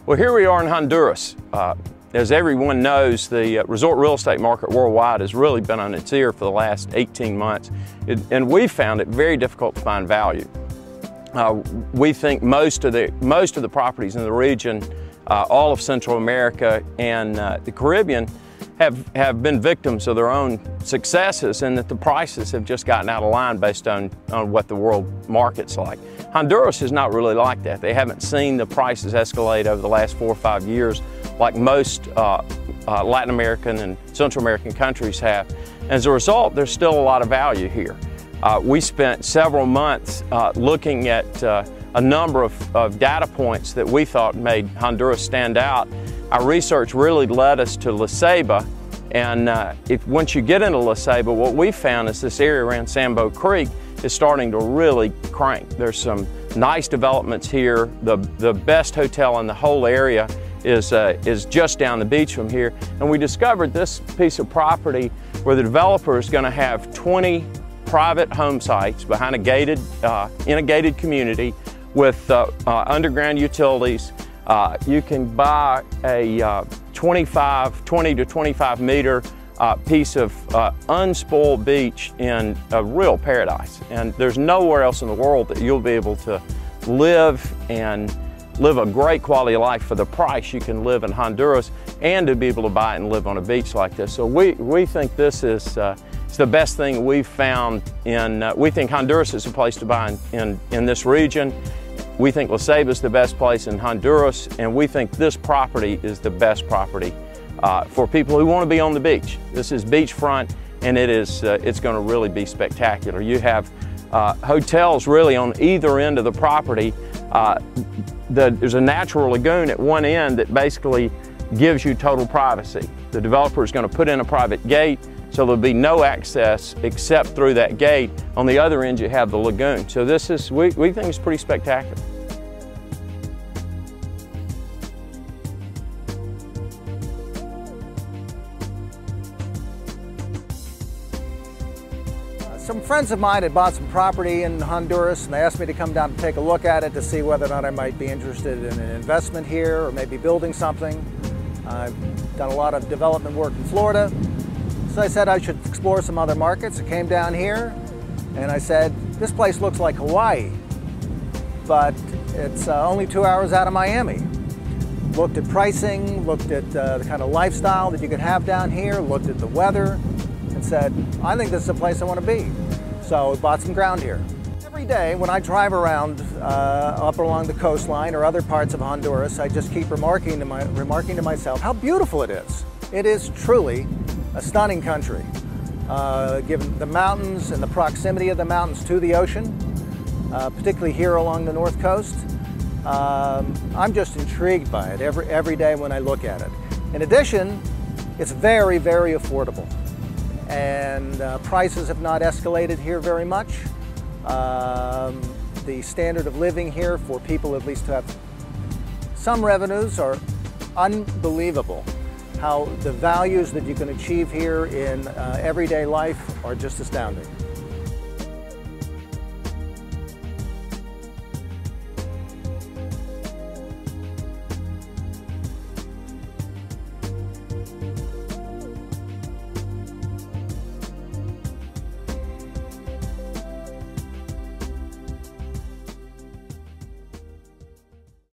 Well, here we are in Honduras. As everyone knows, the resort real estate market worldwide has really been on its ear for the last 18 months, and we found it very difficult to find value. We think most of the properties in the region, all of Central America and the Caribbean, have been victims of their own successes, and that the prices have just gotten out of line based on what the world market's like. Honduras is not really like that. They haven't seen the prices escalate over the last 4 or 5 years like most Latin American and Central American countries have. As a result, there's still a lot of value here. We spent several months looking at a number of data points that we thought made Honduras stand out. Our research really led us to Cieba, and once you get into Cieba, what we found is this area around Sambo Creek is starting to really crank. There's some nice developments here. The best hotel in the whole area is just down the beach from here, and we discovered this piece of property where the developer is going to have 20 private home sites behind in a gated community with underground utilities. You can buy a 20 to 25 meter piece of unspoiled beach in a real paradise. And there's nowhere else in the world that you'll be able to live a great quality of life for the price you can live in Honduras, and to be able to buy it and live on a beach like this. So we think this is it's the best thing we've found we think Honduras is a place to buy in this region. We think Cieba is the best place in Honduras, and we think this property is the best property for people who want to be on the beach. This is beachfront, and it's going to really be spectacular. You have hotels really on either end of the property. There's a natural lagoon at one end that basically gives you total privacy. The developer is going to put in a private gate, so there'll be no access except through that gate. On the other end, you have the lagoon. So this is, we think it's pretty spectacular. Some friends of mine had bought some property in Honduras, and they asked me to come down to take a look at it to see whether or not I might be interested in an investment here or maybe building something. I've done a lot of development work in Florida, so I said I should explore some other markets. I came down here and I said, this place looks like Hawaii, but it's only 2 hours out of Miami. Looked at pricing, looked at the kind of lifestyle that you could have down here, looked at the weather, and said, I think this is a place I want to be. So I bought some ground here. Every day when I drive around up along the coastline or other parts of Honduras, I just keep remarking to myself how beautiful it is. It is truly a stunning country, given the mountains and the proximity of the mountains to the ocean, particularly here along the north coast. I'm just intrigued by it every day when I look at it. In addition, it's very, very affordable, and prices have not escalated here very much. The standard of living here for people at least to have some revenues are unbelievable. How the values that you can achieve here in everyday life are just astounding.